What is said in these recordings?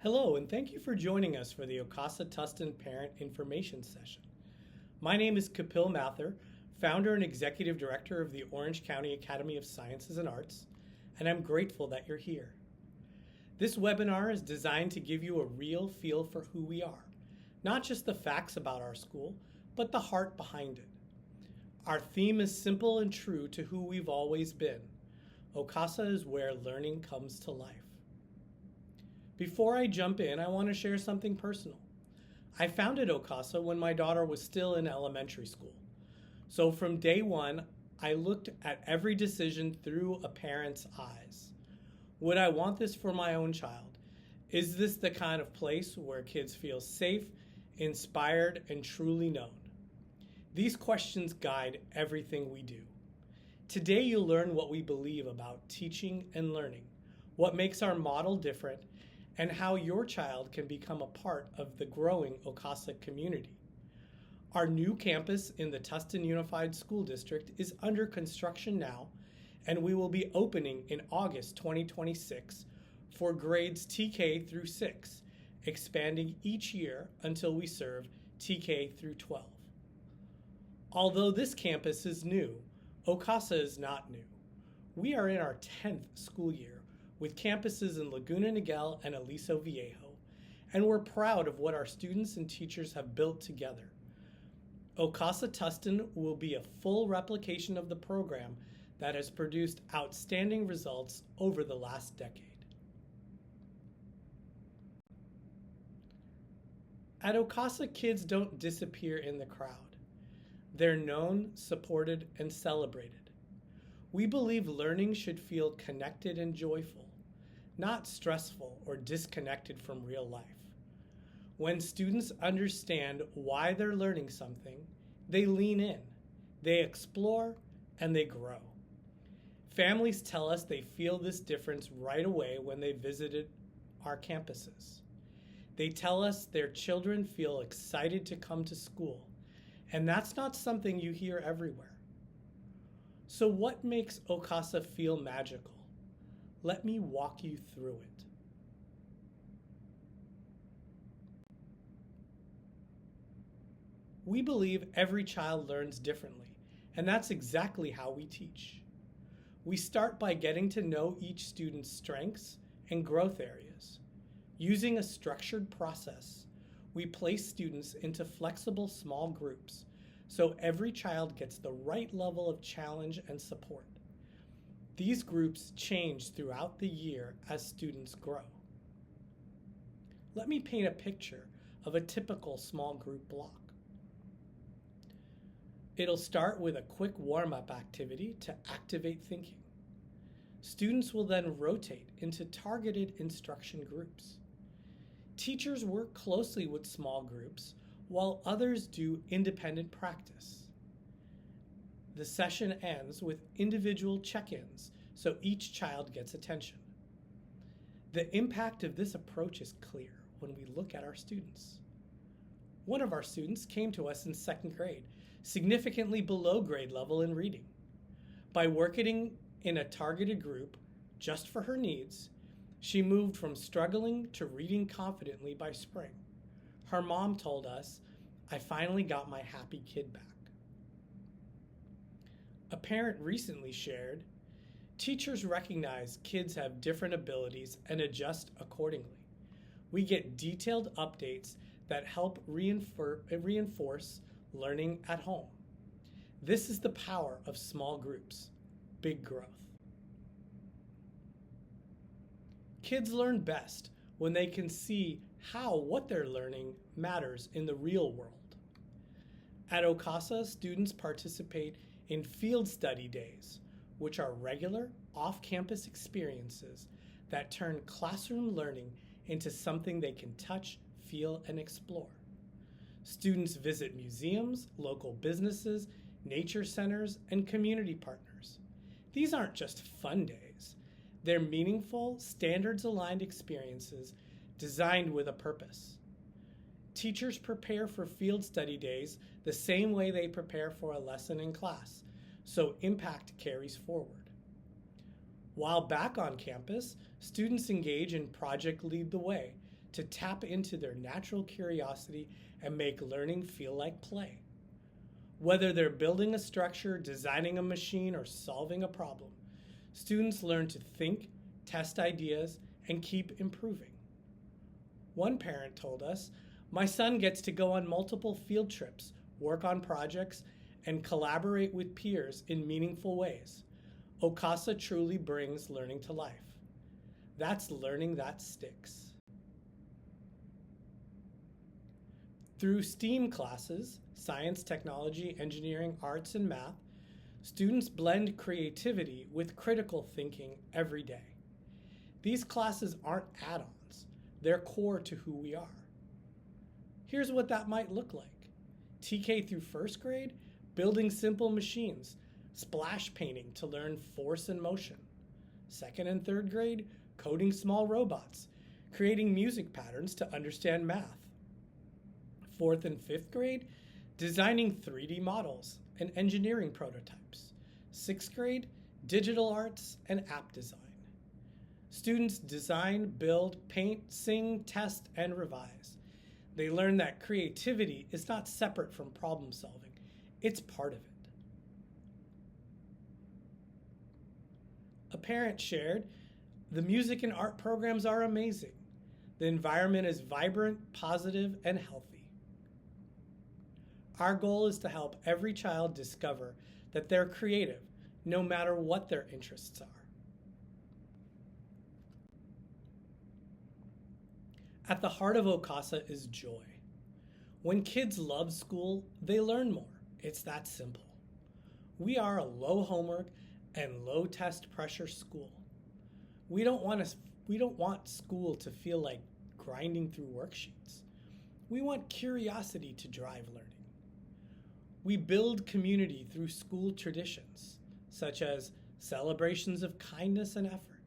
Hello, and thank you for joining us for the OCASA Tustin Parent Information Session. My name is Kapil Mathur, founder and executive director of the Orange County Academy of Sciences and Arts, and I'm grateful that you're here. This webinar is designed to give you a real feel for who we are, not just the facts about our school, but the heart behind it. Our theme is simple and true to who we've always been. OCASA is where learning comes to life. Before I jump in, I want to share something personal. I founded OCASA when my daughter was still in elementary school. So from day one, I looked at every decision through a parent's eyes. Would I want this for my own child? Is this the kind of place where kids feel safe, inspired, and truly known? These questions guide everything we do. Today you'll learn what we believe about teaching and learning, what makes our model different, and how your child can become a part of the growing OCASA community. Our new campus in the Tustin Unified School District is under construction now, and we will be opening in August 2026 for grades TK through 6, expanding each year until we serve TK through 12. Although this campus is new, OCASA is not new. We are in our 10th school year with campuses in Laguna, Niguel, and Aliso, Viejo, and we're proud of what our students and teachers have built together. OCASA Tustin will be a full replication of the program that has produced outstanding results over the last decade. At OCASA, kids don't disappear in the crowd. They're known, supported, and celebrated. We believe learning should feel connected and joyful, not stressful or disconnected from real life. When students understand why they're learning something, they lean in, they explore, and they grow. Families tell us they feel this difference right away when they visited our campuses. They tell us their children feel excited to come to school, and that's not something you hear everywhere. So what makes OCASA feel magical? Let me walk you through it. We believe every child learns differently, and that's exactly how we teach. We start by getting to know each student's strengths and growth areas. Using a structured process, we place students into flexible small groups so every child gets the right level of challenge and support. These groups change throughout the year as students grow. Let me paint a picture of a typical small group block. It'll start with a quick warm-up activity to activate thinking. Students will then rotate into targeted instruction groups. Teachers work closely with small groups while others do independent practice. The session ends with individual check-ins, so each child gets attention. The impact of this approach is clear when we look at our students. One of our students came to us in second grade, significantly below grade level in reading. By working in a targeted group just for her needs, she moved from struggling to reading confidently by spring. Her mom told us, "I finally got my happy kid back." A parent recently shared, "Teachers recognize kids have different abilities and adjust accordingly. We get detailed updates that help reinforce learning at home. This is the power of small groups, big growth." Kids learn best when they can see how what they're learning matters in the real world. At OCASA, students participate in field study days, which are regular off-campus experiences that turn classroom learning into something they can touch, feel, and explore. Students visit museums, local businesses, nature centers, and community partners. These aren't just fun days. They're meaningful, standards-aligned experiences designed with a purpose. Teachers prepare for field study days the same way they prepare for a lesson in class, so impact carries forward. While back on campus, students engage in Project Lead the Way to tap into their natural curiosity and make learning feel like play. Whether they're building a structure, designing a machine, or solving a problem, students learn to think, test ideas, and keep improving. One parent told us, "My son gets to go on multiple field trips, work on projects, and collaborate with peers in meaningful ways. OCASA truly brings learning to life." That's learning that sticks. Through STEAM classes, science, technology, engineering, arts, and math, students blend creativity with critical thinking every day. These classes aren't add-ons, they're core to who we are. Here's what that might look like. TK through first grade, building simple machines, splash painting to learn force and motion. Second and third grade, coding small robots, creating music patterns to understand math. Fourth and fifth grade, designing 3D models and engineering prototypes. Sixth grade, digital arts and app design. Students design, build, paint, sing, test, and revise. They learn that creativity is not separate from problem solving. It's part of it. A parent shared, "The music and art programs are amazing. The environment is vibrant, positive, and healthy." Our goal is to help every child discover that they're creative, no matter what their interests are. At the heart of OCASA is joy. When kids love school, they learn more. It's that simple. We are a low homework and low test pressure school. We don't want school to feel like grinding through worksheets. We want curiosity to drive learning. We build community through school traditions, such as celebrations of kindness and effort,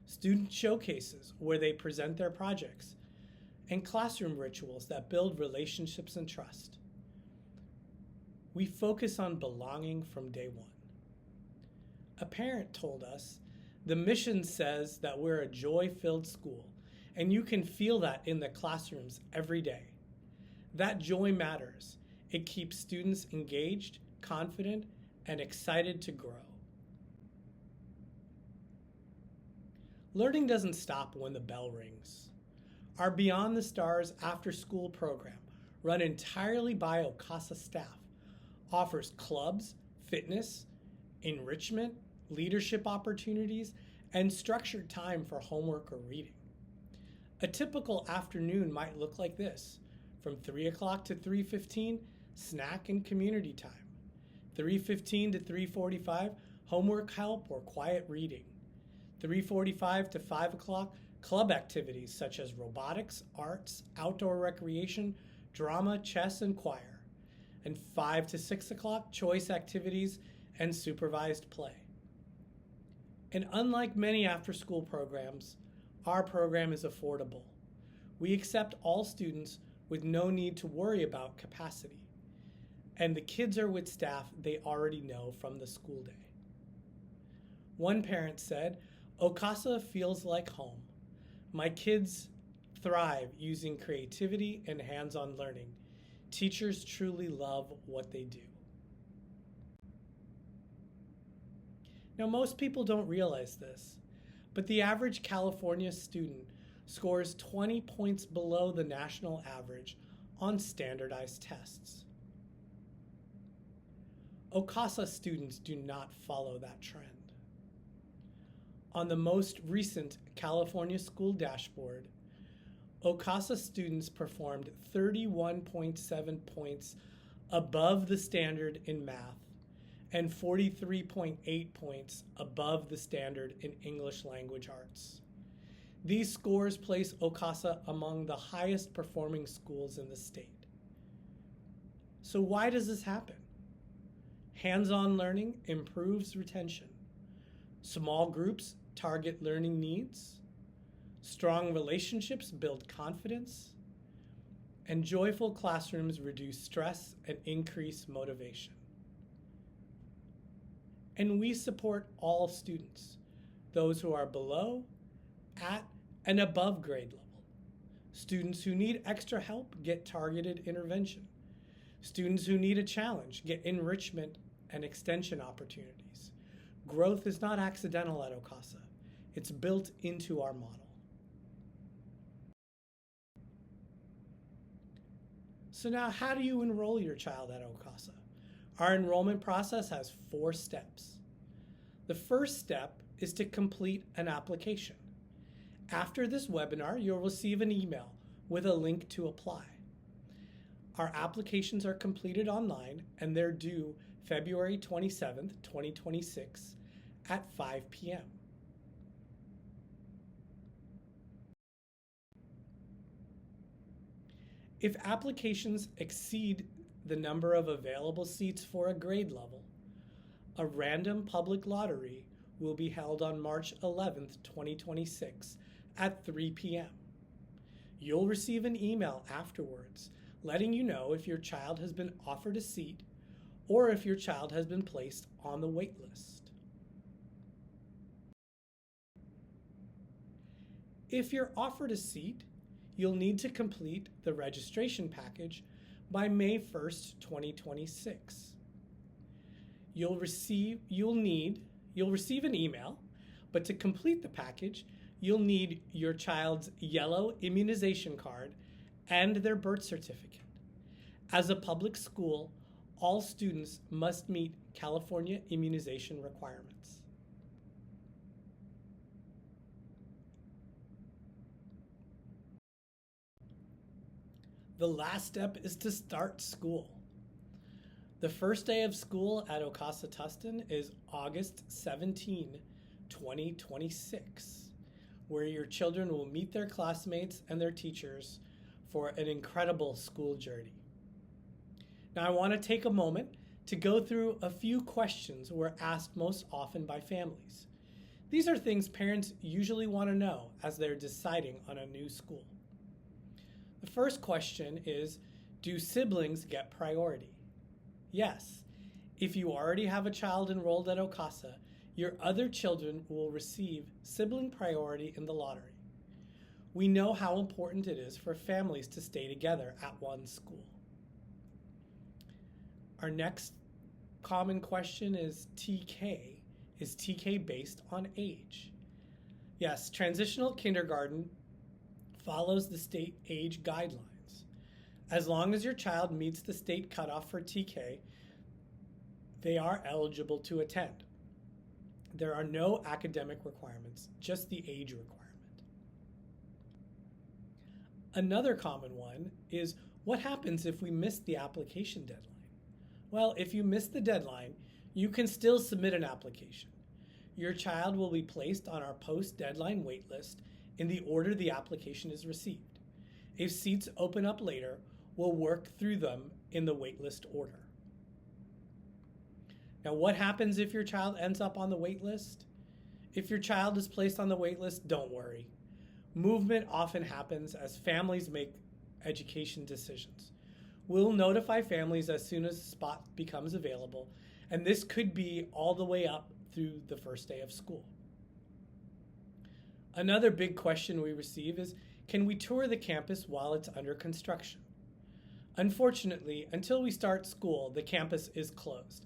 student showcases where they present their projects, and classroom rituals that build relationships and trust. We focus on belonging from day one. A parent told us, "The mission says that we're a joy-filled school, and you can feel that in the classrooms every day. That joy matters. It keeps students engaged, confident, and excited to grow." Learning doesn't stop when the bell rings. Our Beyond the Stars after-school program, run entirely by OCASA staff, offers clubs, fitness, enrichment, leadership opportunities, and structured time for homework or reading. A typical afternoon might look like this. From 3 o'clock to 3:15, snack and community time. 3:15 to 3:45, homework help or quiet reading. 3:45 to 5 o'clock, club activities such as robotics, arts, outdoor recreation, drama, chess, and choir. And 5 to 6 o'clock, choice activities and supervised play. And unlike many after-school programs, our program is affordable. We accept all students with no need to worry about capacity. And the kids are with staff they already know from the school day. One parent said, "OCASA feels like home. My kids thrive using creativity and hands-on learning. Teachers truly love what they do." Now, most people don't realize this, but the average California student scores 20 points below the national average on standardized tests. OCASA students do not follow that trend. On the most recent California School Dashboard, OCASA students performed 31.7 points above the standard in math and 43.8 points above the standard in English language arts. These scores place OCASA among the highest performing schools in the state. So why does this happen? Hands-on learning improves retention. Small groups target learning needs. Strong relationships build confidence. And joyful classrooms reduce stress and increase motivation. And we support all students, those who are below, at, and above grade level. Students who need extra help get targeted intervention. Students who need a challenge get enrichment and extension opportunities. Growth is not accidental at OCASA. It's built into our model. So now, how do you enroll your child at OCASA? Our enrollment process has 4 steps. The first step is to complete an application. After this webinar, you'll receive an email with a link to apply. Our applications are completed online and they're due February 27th, 2026 at 5 p.m. If applications exceed the number of available seats for a grade level, a random public lottery will be held on March 11th, 2026 at 3 p.m. You'll receive an email afterwards letting you know if your child has been offered a seat or if your child has been placed on the wait list. If you're offered a seat, you'll need to complete the registration package by May 1st, 2026. You'll receive an email, but to complete the package, you'll need your child's yellow immunization card and their birth certificate. As a public school, all students must meet California immunization requirements. The last step is to start school. The first day of school at OCASA Tustin is August 17, 2026, where your children will meet their classmates and their teachers for an incredible school journey. Now, I want to take a moment to go through a few questions we're asked most often by families. These are things parents usually want to know as they're deciding on a new school. The first question is, do siblings get priority? Yes. If you already have a child enrolled at OCASA, your other children will receive sibling priority in the lottery. We know how important it is for families to stay together at one school. Our next common question is TK. Is TK based on age? Yes, transitional kindergarten follows the state age guidelines. As long as your child meets the state cutoff for TK, they are eligible to attend. There are no academic requirements, just the age requirement. Another common one is, what happens if we miss the application deadline? Well, if you miss the deadline, you can still submit an application. Your child will be placed on our post-deadline waitlist in the order the application is received. If seats open up later, we'll work through them in the waitlist order. Now, what happens if your child ends up on the waitlist? If your child is placed on the waitlist, don't worry. Movement often happens as families make education decisions. We'll notify families as soon as a spot becomes available, and this could be all the way up through the first day of school. Another big question we receive is, can we tour the campus while it's under construction? Unfortunately, until we start school, the campus is closed.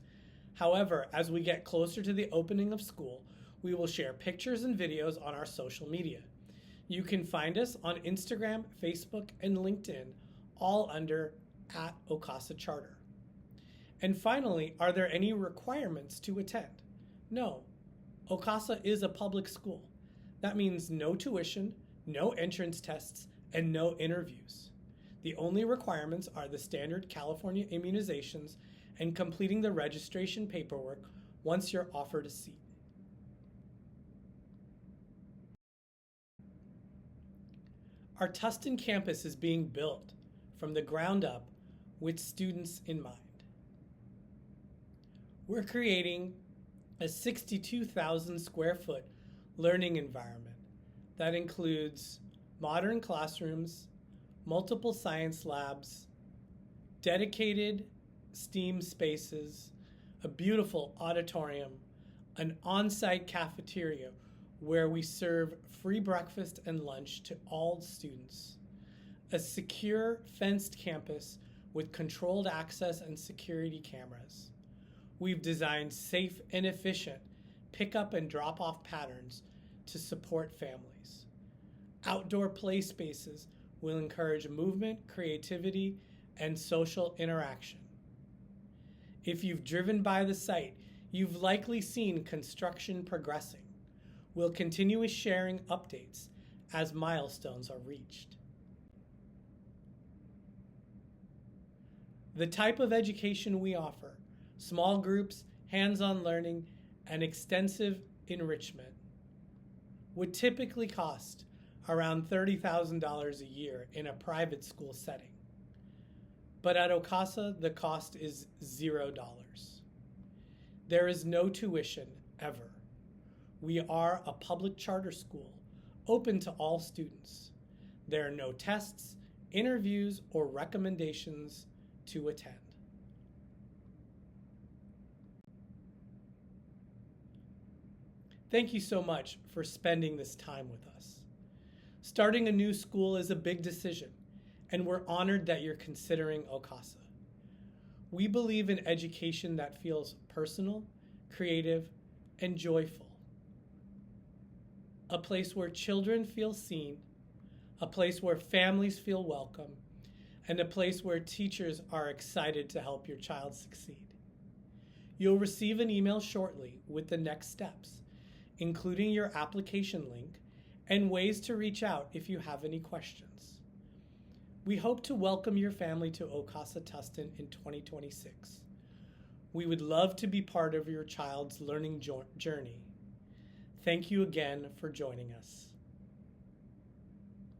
However, as we get closer to the opening of school, we will share pictures and videos on our social media. You can find us on Instagram, Facebook, and LinkedIn, all under @OCASA Charter. And finally, are there any requirements to attend? No. OCASA is a public school. That means no tuition, no entrance tests, and no interviews. The only requirements are the standard California immunizations and completing the registration paperwork once you're offered a seat. Our Tustin campus is being built from the ground up with students in mind. We're creating a 62,000 square foot learning environment that includes modern classrooms, multiple science labs, dedicated STEAM spaces, a beautiful auditorium, an on-site cafeteria where we serve free breakfast and lunch to all students, a secure, fenced campus with controlled access and security cameras. We've designed safe and efficient pick-up and drop-off patterns to support families. Outdoor play spaces will encourage movement, creativity, and social interaction. If you've driven by the site, you've likely seen construction progressing. We'll continue with sharing updates as milestones are reached. The type of education we offer, small groups, hands-on learning, and extensive enrichment, would typically cost around $30,000 a year in a private school setting. But at OCASA, the cost is $0. There is no tuition ever. We are a public charter school, open to all students. There are no tests, interviews, or recommendations to attend. Thank you so much for spending this time with us. Starting a new school is a big decision, and we're honored that you're considering OCASA. We believe in education that feels personal, creative, and joyful. A place where children feel seen, a place where families feel welcome, and a place where teachers are excited to help your child succeed. You'll receive an email shortly with the next steps, including your application link and ways to reach out if you have any questions. We hope to welcome your family to OCASA Tustin in 2026. We would love to be part of your child's learning journey. Thank you again for joining us.